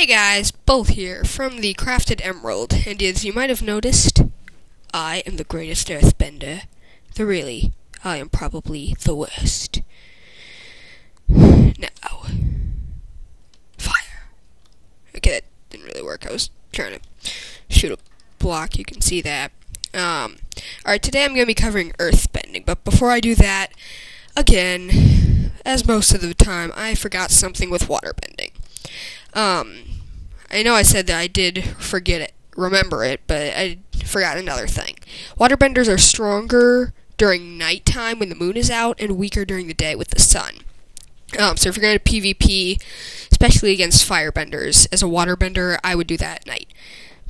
Hey guys, Bolt here from the Crafted Emerald, and as you might have noticed, I am the greatest earthbender. Though really, I am probably the worst. Now, fire. Okay, that didn't really work. I was trying to shoot a block, you can see that. Alright, today I'm going to be covering earthbending, but before I do that, again, as most of the time, I forgot something with waterbending. I know I said that I did remember it, but I forgot another thing. Waterbenders are stronger during nighttime when the moon is out, and weaker during the day with the sun. So if you're going to PvP, especially against firebenders, as a waterbender, I would do that at night.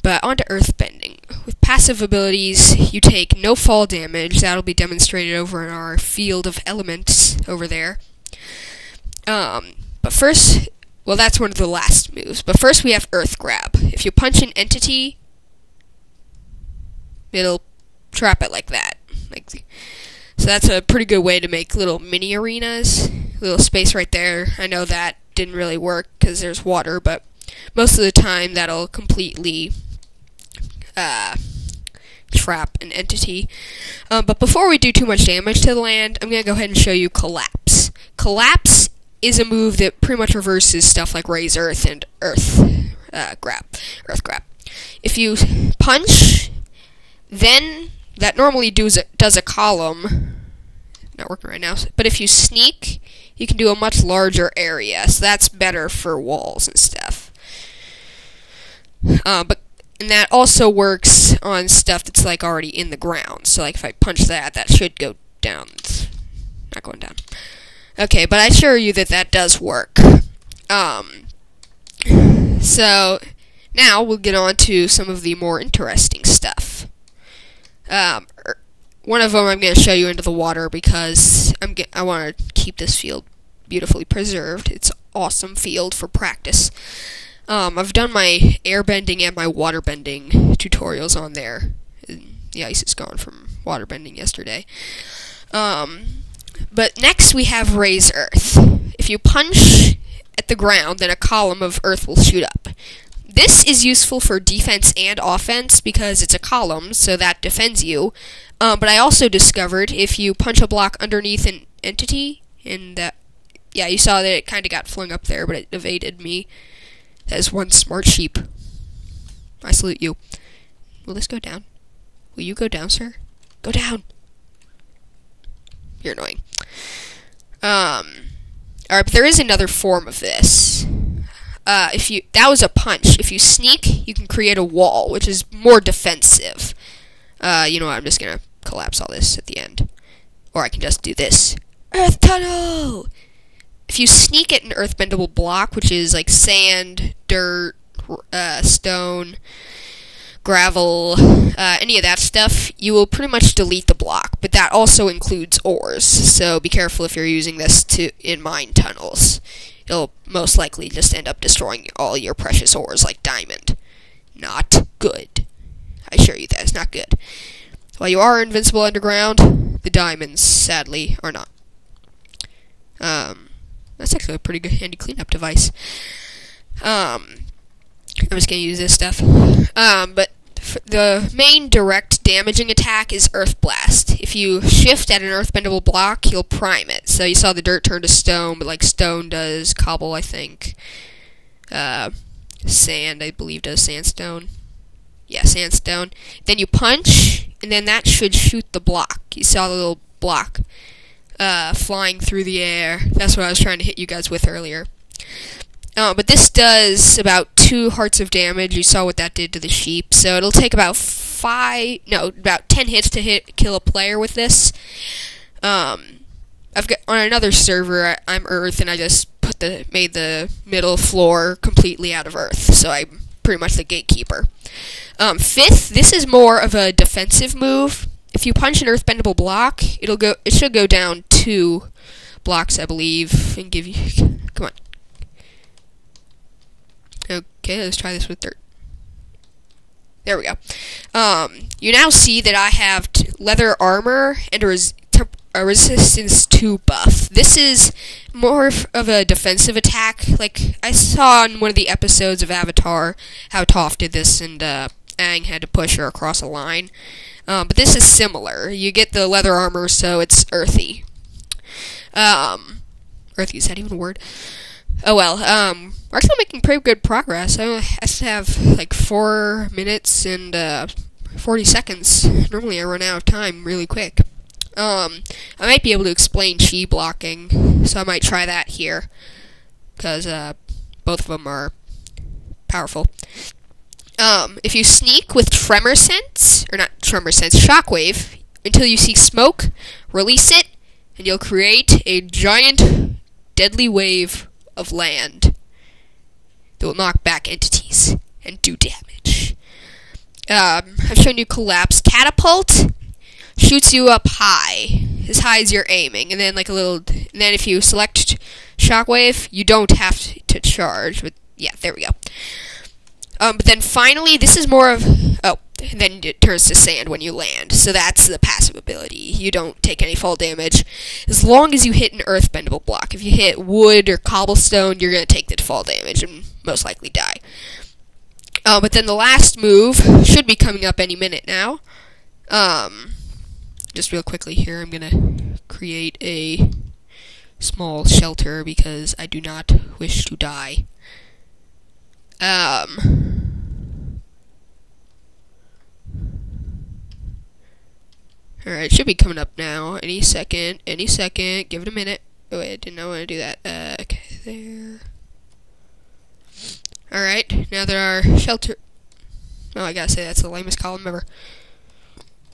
But on to earthbending. With passive abilities, you take no fall damage. That'll be demonstrated over in our field of elements over there. But first, well, that's one of the last moves. But first we have Earth Grab. If you punch an entity, it'll trap it like that. So that's a pretty good way to make little mini arenas. Little space right there. I know that didn't really work because there's water, but most of the time that'll completely trap an entity. But before we do too much damage to the land, I'm going to go ahead and show you Collapse. Collapse is a move that pretty much reverses stuff like Raise Earth and Earth Grab. If you punch, then that normally does a column. Not working right now. But if you sneak, you can do a much larger area. So that's better for walls and stuff. And that also works on stuff that's like already in the ground. So like if I punch that, that should go down. It's not going down. Okay, but I assure you that that does work. So now we'll get on to some of the more interesting stuff. One of them I'm going to show you into the water because I want to keep this field beautifully preserved. It's an awesome field for practice. I've done my airbending and my waterbending tutorials on there. The ice is gone from waterbending yesterday. But next we have Raise Earth. If you punch at the ground, then a column of earth will shoot up. This is useful for defense and offense because it's a column, so that defends you. But I also discovered if you punch a block underneath an entity, and yeah, you saw that it kind of got flung up there, but it evaded me. That is one smart sheep. I salute you. Will this go down? Will you go down, sir? Go down! You're annoying. Alright, but there is another form of this. That was a punch. If you sneak, you can create a wall, which is more defensive. You know what, I'm just gonna collapse all this at the end. Or I can just do this. Earth Tunnel! If you sneak at an earthbendable block, which is like sand, dirt, stone, gravel, any of that stuff, you will pretty much delete the block, but that also includes ores, so be careful if you're using this in mine tunnels. It'll most likely just end up destroying all your precious ores like diamond. Not good. I assure you that is not good. While you are invincible underground, the diamonds, sadly, are not. That's actually a pretty good handy cleanup device. I'm just gonna use this stuff. But the main direct damaging attack is Earth Blast. If you shift at an earthbendable block, you'll prime it. So you saw the dirt turn to stone, but like stone does cobble, I think. Sand, I believe, does sandstone. Yeah, sandstone. Then you punch, and then that should shoot the block. You saw the little block flying through the air. That's what I was trying to hit you guys with earlier. But this does about 2 hearts of damage. You saw what that did to the sheep. So it'll take about 10 hits to kill a player with this. I've got on another server. I'm Earth, and I just made the middle floor completely out of Earth. So I'm pretty much the gatekeeper. Fifth, this is more of a defensive move. If you punch an earthbendable block, it should go down 2 blocks, I believe, and give you. Come on. Okay, let's try this with dirt. There we go. You now see that I have leather armor and a resistance 2 buff. This is more of a defensive attack. Like, I saw in one of the episodes of Avatar how Toph did this, and Aang had to push her across a line. But this is similar. You get the leather armor, so it's earthy. Earthy, is that even a word? Oh well, we're actually making pretty good progress. I have like 4 minutes and 40 seconds. Normally I run out of time really quick. I might be able to explain chi blocking, so I might try that here, because both of them are powerful. If you sneak with tremor sense, or not tremor sense, shockwave, until you see smoke, release it, and you'll create a giant, deadly wave of land that will knock back entities and do damage. I've shown you collapse. Catapult shoots you up high as you're aiming, and then and then if you select shockwave, you don't have to charge. But yeah, there we go. But then finally, this is more of and then it turns to sand when you land. So that's the passive ability. You don't take any fall damage as long as you hit an earthbendable block. If you hit wood or cobblestone, you're gonna take the fall damage and most likely die. But then the last move should be coming up any minute now. Just real quickly here, I'm gonna create a small shelter because I do not wish to die. Alright, it should be coming up now. Any second. Give it a minute. Oh wait, I didn't know how to do that. Okay, there. Alright, now there are shelter. Oh, I gotta say, that's the lamest column ever.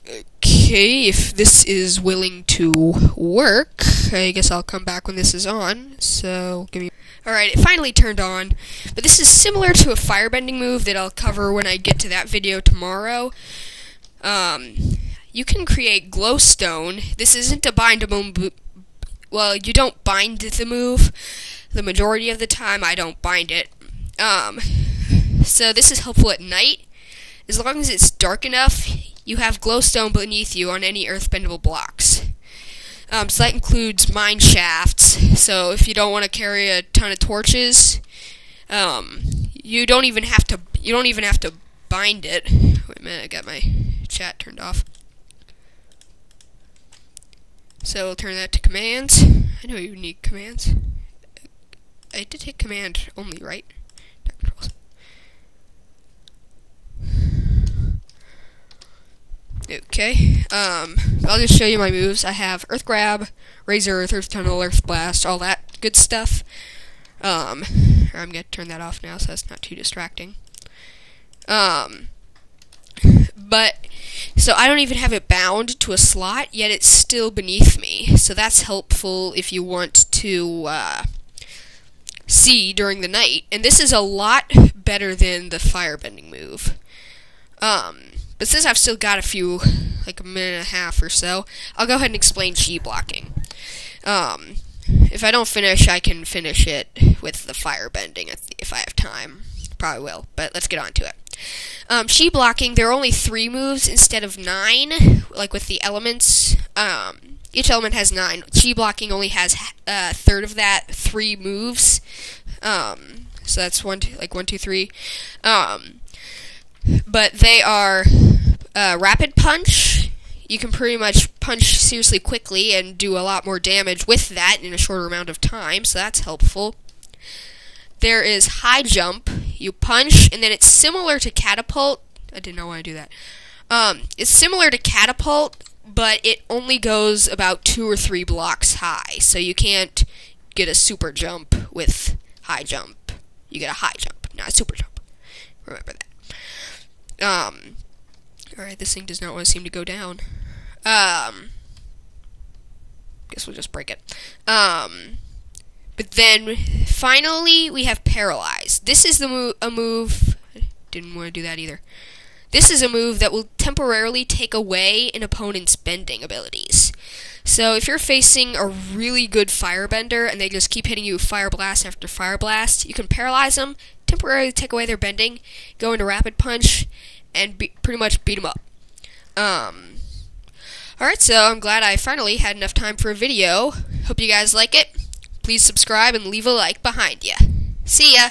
Okay, if this is willing to work, I guess I'll come back when this is on. So, give me... Alright, it finally turned on, but this is similar to a firebending move that I'll cover when I get to that video tomorrow. You can create glowstone. This isn't a bindable move. Well, you don't bind the move. The majority of the time, I don't bind it. So this is helpful at night. As long as it's dark enough, you have glowstone beneath you on any earthbendable blocks. So that includes mine shafts. So if you don't want to carry a ton of torches, you don't even have to bind it. Wait a minute, I got my chat turned off. So we'll turn that to commands. I know you need commands. I did hit command only, right? Okay, I'll just show you my moves. I have Earth Grab, Razor Earth, Earth Tunnel, Earth Blast, all that good stuff. I'm gonna turn that off now so that's not too distracting. But, so I don't even have it bound to a slot, yet it's still beneath me. So that's helpful if you want to, see during the night. And this is a lot better than the firebending move. But since I've still got a few, like a minute and a half or so, I'll go ahead and explain chi blocking. If I don't finish, I can finish it with the firebending if I have time. Probably will, but let's get on to it. Chi blocking, there are only 3 moves instead of 9, like with the elements. Each element has 9. Chi blocking only has a third of that, 3 moves. So that's 1, 2, 3. But they are rapid punch. You can pretty much punch seriously quickly and do a lot more damage with that in a shorter amount of time, so that's helpful. There is high jump. You punch, and then it's similar to catapult. I didn't know why I do that. It's similar to catapult, but it only goes about 2 or 3 blocks high, so you can't get a super jump with high jump. You get a high jump, not a super jump. Remember that. Alright, this thing does not want to seem to go down. Guess we'll just break it. But then, finally, we have Paralyze. This is a move... I didn't want to do that either. This is a move that will temporarily take away an opponent's bending abilities. So, if you're facing a really good firebender, and they just keep hitting you with Fire Blast after Fire Blast, you can paralyze them, temporarily take away their bending, go into Rapid Punch, and pretty much beat them up. Alright, so I'm glad I finally had enough time for a video. Hope you guys like it. Please subscribe and leave a like behind ya. See ya!